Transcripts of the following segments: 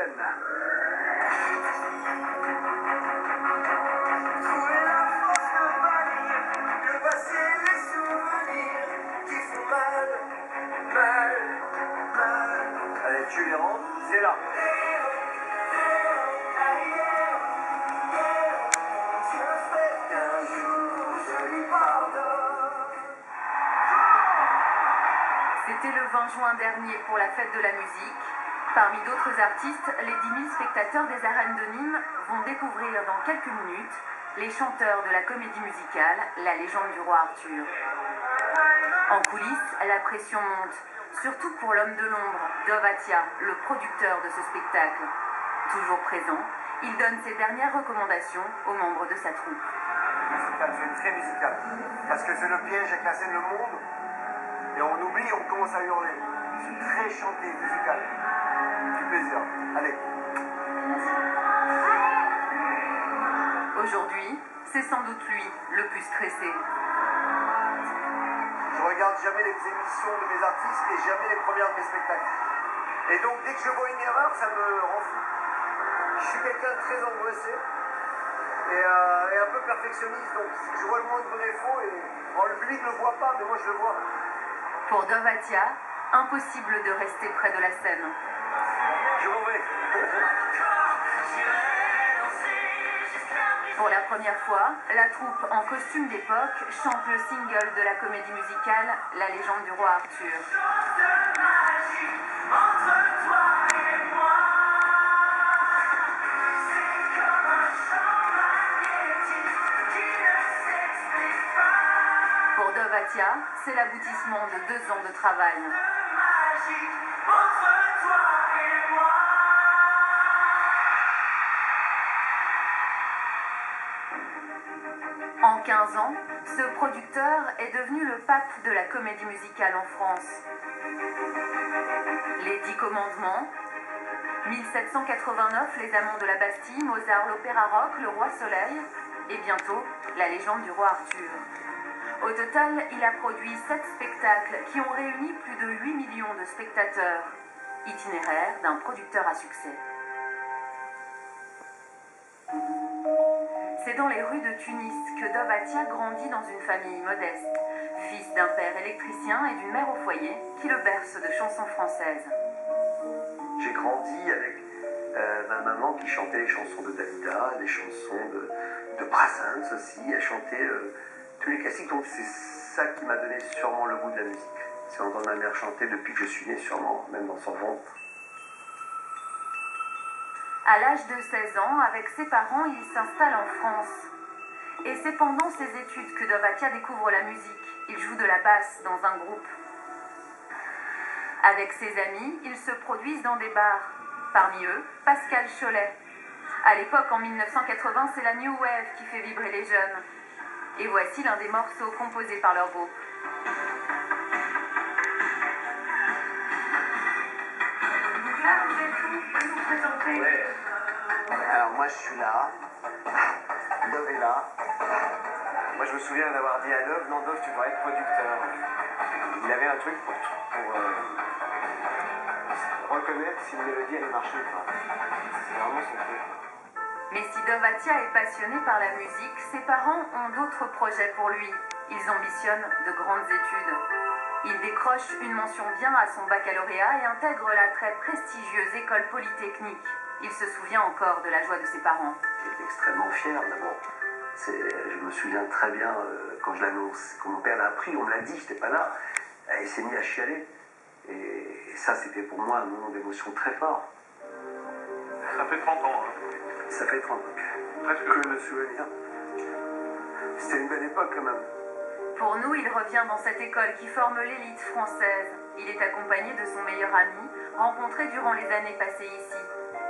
scène. Allez, tu les rends, c'est là. C'était le 20 juin dernier pour la fête de la musique. Parmi d'autres artistes, les 10 000 spectateurs des arènes de Nîmes vont découvrir dans quelques minutes les chanteurs de la comédie musicale La légende du roi Arthur. En coulisses, la pression monte, surtout pour l'homme de l'ombre, Dovatia, le producteur de ce spectacle. Toujours présent, il donne ses dernières recommandations aux membres de sa troupe. C'est très musical, parce que c'est le piège avec la scène Le Monde, et on oublie, on commence à hurler. C'est très chanté, musical. Du plaisir. Allez. Aujourd'hui, c'est sans doute lui le plus stressé. Je regarde jamais les émissions de mes artistes et jamais les premières de mes spectacles. Et donc dès que je vois une erreur, ça me rend fou. Je suis quelqu'un de très angoissé et un peu perfectionniste, donc je vois le moindre défaut et le public ne le voit pas, mais moi je le vois. Pour Dovatia, impossible de rester près de la scène. Je m'en vais. Pour la première fois, la troupe en costume d'époque chante le single de la comédie musicale La légende du roi Arthur. Pour Dovatia, c'est l'aboutissement de 2 ans de travail. En 15 ans, ce producteur est devenu le pape de la comédie musicale en France. Les 10 commandements, 1789, Les Amants de la Bastille, Mozart, l'opéra rock, Le Roi Soleil, et bientôt, La légende du roi Arthur. Au total, il a produit 7 spectacles qui ont réuni plus de 8 millions de spectateurs. Itinéraire d'un producteur à succès. C'est dans les rues de Tunis que Dovatia grandit dans une famille modeste, fils d'un père électricien et d'une mère au foyer qui le berce de chansons françaises. J'ai grandi avec ma maman qui chantait les chansons de Dalida, les chansons de Brassens aussi. Elle chantait tous les classiques, donc c'est ça qui m'a donné sûrement le goût de la musique. C'est entendre ma mère chanter depuis que je suis né, sûrement, même dans son ventre. À l'âge de 16 ans, avec ses parents, il s'installe en France. Et c'est pendant ses études que Dovatia découvre la musique. Il joue de la basse dans un groupe. Avec ses amis, ils se produisent dans des bars. Parmi eux, Pascal Cholet. À l'époque, en 1980, c'est la New Wave qui fait vibrer les jeunes. Et voici l'un des morceaux composés par leur groupe. Ouais. Alors moi je suis là, Dove est là. Moi je me souviens d'avoir dit à Dove, non Dove tu devrais être producteur. Il avait un truc pour reconnaître si une mélodie allait marcher ou pas. C'est vraiment son truc. Mais si Dovatia est passionné par la musique, ses parents ont d'autres projets pour lui. Ils ambitionnent de grandes études. Il décroche une mention bien à son baccalauréat et intègre la très prestigieuse école polytechnique. Il se souvient encore de la joie de ses parents. J'étais extrêmement fier d'abord. Je me souviens très bien quand je l'annonce, quand mon père l'a appris, on me l'a dit, j'étais pas là. Il s'est mis à chialer. Et ça, c'était pour moi un moment d'émotion très fort. Ça fait 30 ans. Hein. Ça fait 30 ans. Presque. Que me souvenir. C'était une belle époque quand même. Pour nous, il revient dans cette école qui forme l'élite française. Il est accompagné de son meilleur ami, rencontré durant les années passées ici.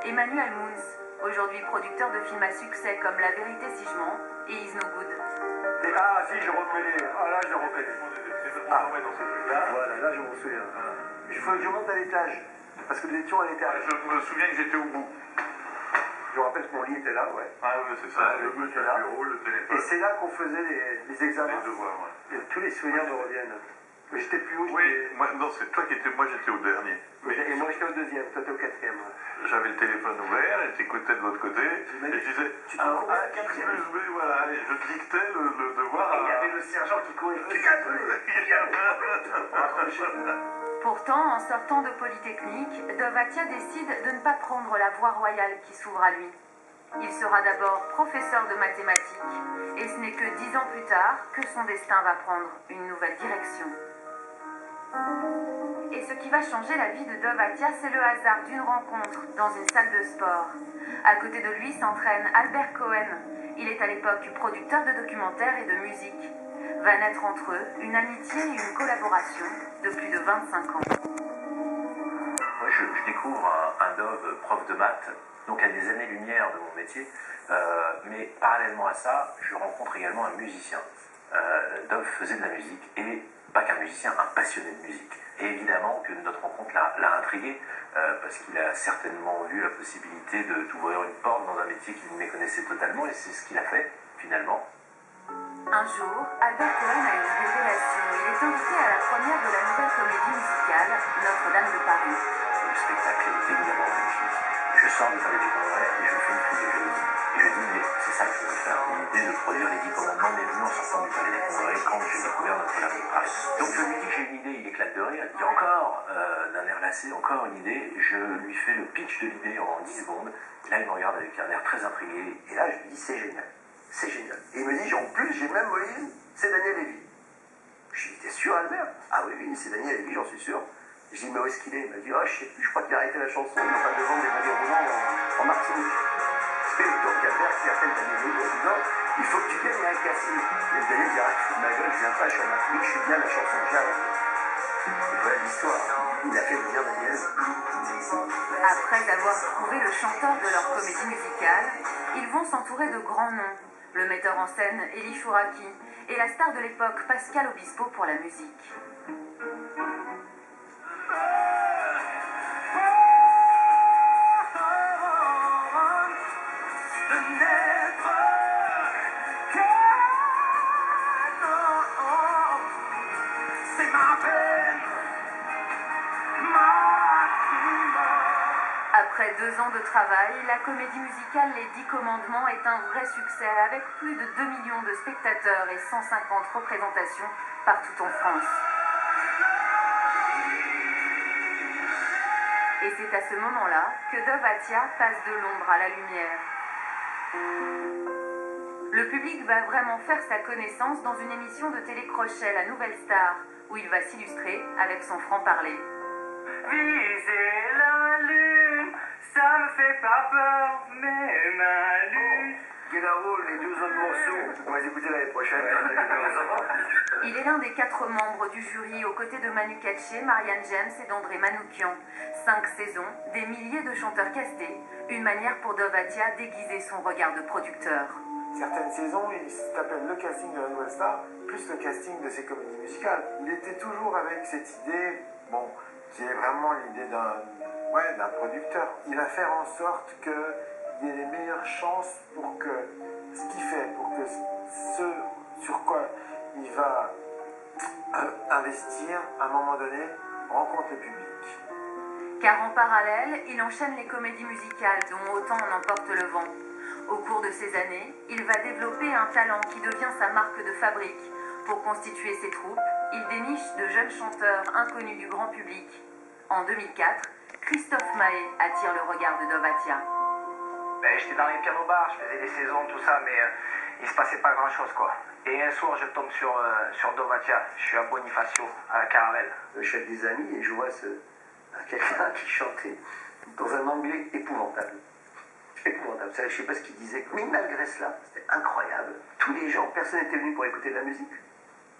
Emmanuel Moons, aujourd'hui producteur de films à succès comme La vérité si je mens et Is No Good. Ah si, je reconnais. Ah là, je reconnais. Ah ouais, dans cette là. Voilà, là je m'en souviens. Il faut que je monte à l'étage. Parce que nous étions à l'étage. Je me souviens que j'étais au bout. Je me rappelle que mon lit était là, ouais. Ah oui, c'est ça. Le Le lit était là. bureau, le téléphone. Et c'est là qu'on faisait les examens. Les devoirs, ouais. Et tous les souvenirs me reviennent. Mais j'étais plus haut. Oui, moi, non, c'est toi qui étais, moi j'étais au dernier. Et moi j'étais au deuxième, toi t'es au quatrième. j'avais le téléphone ouvert et t'écoutais de l'autre côté. Et je disais, tu te rends A plus B, voilà. Et je dictais le devoir Et il y à... avait le sergent qui courait. Pourtant, en sortant de Polytechnique, Dovhatia décide de ne pas prendre la voie royale qui s'ouvre à lui. Il sera d'abord professeur de mathématiques, et ce n'est que 10 ans plus tard que son destin va prendre une nouvelle direction. Et ce qui va changer la vie de Dovhatia, c'est le hasard d'une rencontre dans une salle de sport. À côté de lui s'entraîne Albert Cohen. Il est à l'époque producteur de documentaires et de musique. Va naître entre eux une amitié et une collaboration de plus de 25 ans. Moi, je découvre un Dov prof de maths, donc à des années-lumière de mon métier, mais parallèlement à ça, je rencontre également un musicien. Dov faisait de la musique, et pas qu'un musicien, un passionné de musique. Et évidemment que notre rencontre l'a intrigué, parce qu'il a certainement vu la possibilité d'ouvrir une porte dans un métier qu'il méconnaissait totalement, et c'est ce qu'il a fait, finalement. Un jour, Albert Cohen a une révélation. Il est invité à la première de la nouvelle comédie musicale Notre-Dame de Paris. Le spectacle est évidemment magnifique. Je sors du Palais des Congrès et je fais une crise de jalousie. Et je dis, mais c'est ça que je veux faire. L'idée de produire les 10 commandements m'est venue en sortant du Palais des Congrès quand j'ai découvert Notre-Dame de Paris. Donc je lui dis que j'ai une idée, il éclate de rire. Il dit encore, d'un air lassé, encore une idée. Je lui fais le pitch de l'idée en 10 secondes. Et là, il me regarde avec un air très intrigué. Et là, je lui dis, c'est génial. C'est génial. Et il me dit, en plus, j'ai même Moïse, c'est Daniel Lévy. Je lui dis, t'es sûr, Albert? Ah oui, c'est Daniel Lévy, j'en suis sûr. Je dis, mais où est-ce qu'il est? Il m'a dit, oh, je sais plus, je crois qu'il a arrêté la chanson, il est en train de vendre des ballons roulants en Martinique. Et donc, Albert qui appelle Daniel Lévy en disant, il faut que tu gagnes un casting. Et Daniel dit, arrête, fous de ma gueule, je viens pas, je suis en Martinique, je suis bien, la chanson que j'ai arrêtée. Et voilà l'histoire. Il a fait venir Daniel. Après avoir trouvé le chanteur de leur comédie musicale, ils vont s'entourer de grands noms. Le metteur en scène Elie Chouraki et la star de l'époque Pascal Obispo pour la musique. Après 2 ans de travail, la comédie musicale Les 10 Commandements est un vrai succès avec plus de 2 millions de spectateurs et 150 représentations partout en France. Et c'est à ce moment-là que Dovhatia passe de l'ombre à la lumière. Le public va vraiment faire sa connaissance dans une émission de télécrochet, La Nouvelle Star, où il va s'illustrer avec son franc-parler. Viser la lune, ça me fait pas peur, mais ma lune... Guénaro, les 2 autres morceaux, on va les écouter l'année prochaine. Il est l'un des 4 membres du jury aux côtés de Manu Katché, Marianne James et d'André Manoukian. 5 saisons, des milliers de chanteurs castés, une manière pour Dovhatia d'aiguiser son regard de producteur. Certaines saisons, il s'appelle le casting de la Nouvelle Star, plus le casting de ses comédies musicales. Il était toujours avec cette idée, bon, qui est vraiment l'idée d'un producteur. Il va faire en sorte qu'il y ait les meilleures chances pour que ce qu'il fait, pour que ce sur quoi il va investir, à un moment donné, rencontre le public. Car en parallèle, il enchaîne les comédies musicales dont Autant en emporte le vent. Au cours de ces années, il va développer un talent qui devient sa marque de fabrique. Pour constituer ses troupes, il déniche de jeunes chanteurs inconnus du grand public. En 2004, Christophe Maé attire le regard de Dovhatia. J'étais dans les pianos-bars, je faisais des saisons, tout ça, mais il se passait pas grand-chose, quoi. Et un soir, je tombe sur Dovhatia. Je suis à Bonifacio, à la Caravelle. Je suis avec des amis et je vois quelqu'un qui chantait dans un anglais épouvantable. Épouvantable. Je ne sais pas ce qu'il disait, mais malgré cela, c'était incroyable. Tous les gens, personne n'était venu pour écouter de la musique.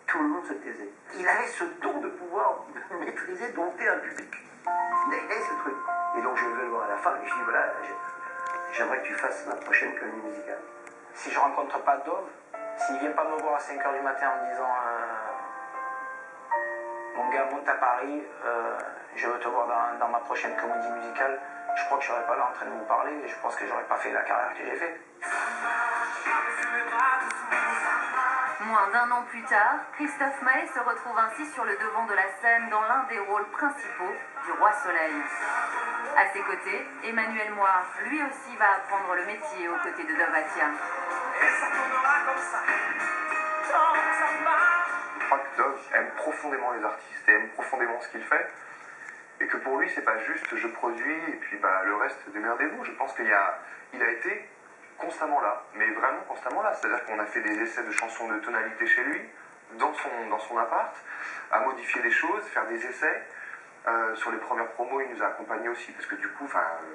Tout le monde se taisait. Il avait ce don de pouvoir maîtriser, dompter un public. Il avait ce truc. Et donc je vais le voir à la fin et je dis voilà, j'aimerais que tu fasses ma prochaine comédie musicale. Si je rencontre pas Dov, s'il vient pas me voir à 5h du matin en me disant mon gars, monte à Paris, je veux te voir dans ma prochaine comédie musicale, je crois que je serais pas là en train de vous parler et je pense que j'aurais pas fait la carrière que j'ai faite. Moins d'1 an plus tard, Christophe Maé se retrouve ainsi sur le devant de la scène dans l'un des rôles principaux du Roi Soleil. À ses côtés, Emmanuel Moir, lui aussi, va apprendre le métier aux côtés de Dovatia. Je crois que Dov aime profondément les artistes et aime profondément ce qu'il fait. Et que pour lui, c'est pas juste je produis et puis le reste, démerdez-vous. Je pense qu'il a été constamment là, mais vraiment constamment là. C'est-à-dire qu'on a fait des essais de chansons de tonalité chez lui, dans son appart, à modifier des choses, faire des essais. Sur les premières promos, il nous a accompagnés aussi, parce que du coup,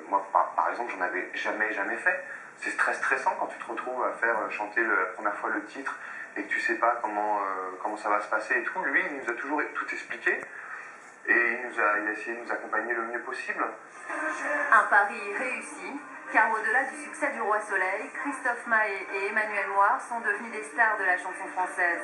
moi, par exemple, j'en avais jamais fait. C'est très stressant quand tu te retrouves à faire chanter la première fois le titre et que tu sais pas comment ça va se passer et tout. Lui, il nous a toujours tout expliqué et il a essayé de nous accompagner le mieux possible. Un pari réussi, car au-delà du succès du Roi Soleil, Christophe Maé et Emmanuel Moir sont devenus des stars de la chanson française.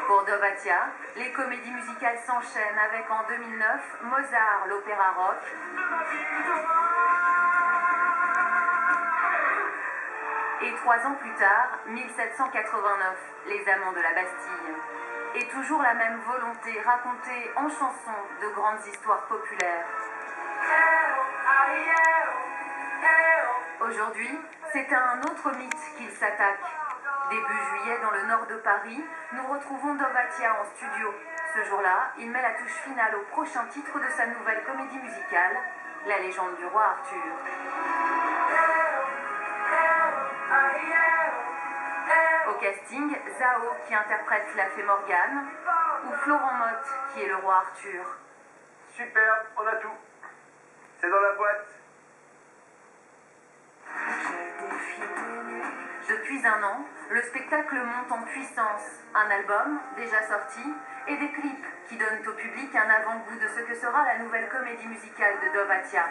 Pour Dovatia, les comédies musicales s'enchaînent avec en 2009 Mozart, l'opéra rock, et 3 ans plus tard, 1789, Les Amants de la Bastille. Et toujours la même volonté, racontée en chansons de grandes histoires populaires. Aujourd'hui, c'est à un autre mythe qu'il s'attaque. Début juillet, dans le nord de Paris, nous retrouvons Dovatia en studio. Ce jour-là, il met la touche finale au prochain titre de sa nouvelle comédie musicale, La légende du roi Arthur. Au casting, Zao qui interprète la fée Morgane, ou Florent Mott qui est le roi Arthur. Super, on a tout. C'est dans la boîte. Depuis un an, le spectacle monte en puissance. Un album, déjà sorti, et des clips qui donnent au public un avant-goût de ce que sera la nouvelle comédie musicale de Dovatia.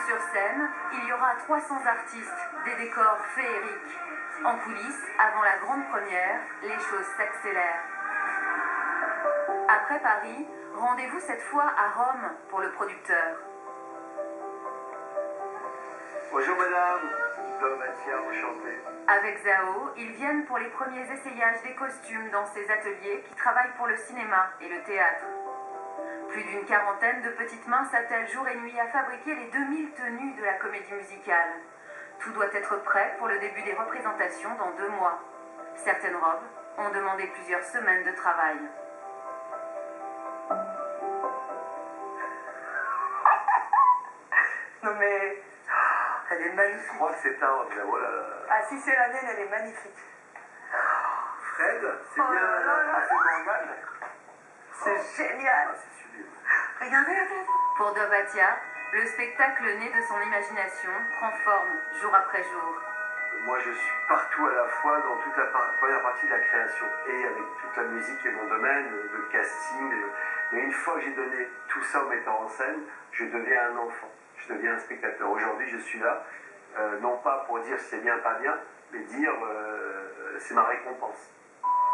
Sur scène, il y aura 300 artistes, des décors féeriques. En coulisses, avant la grande première, les choses s'accélèrent. Après Paris, rendez-vous cette fois à Rome pour le producteur. Bonjour madame, Dovatia, enchanté. Avec Zao, ils viennent pour les premiers essayages des costumes dans ces ateliers qui travaillent pour le cinéma et le théâtre. Plus d'une quarantaine de petites mains s'attellent jour et nuit à fabriquer les 2000 tenues de la comédie musicale. Tout doit être prêt pour le début des représentations dans 2 mois. Certaines robes ont demandé plusieurs semaines de travail. Non mais, elle est magnifique. Je crois que c'est un... Voilà. Ah si c'est la mienne, elle est magnifique. Fred, c'est Oh bien là là là. assez normal. C'est génial. Ah, c'est sublime. Regardez, regardez. Pour Dovatia, le spectacle né de son imagination prend forme jour après jour. Moi, je suis partout à la fois dans toute la première partie de la création et avec toute la musique qui est mon domaine, le casting. Mais une fois que j'ai donné tout ça au metteur en scène, je deviens un enfant, je deviens un spectateur. Aujourd'hui, je suis là, non pas pour dire si c'est bien, pas bien, mais dire c'est ma récompense.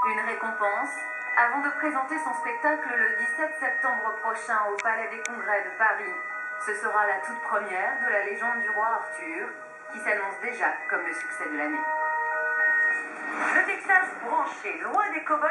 Une récompense avant de présenter son spectacle le 17 septembre prochain au Palais des Congrès de Paris. Ce sera la toute première de La légende du roi Arthur, qui s'annonce déjà comme le succès de l'année. Le Texas branché, loin des cow-boys.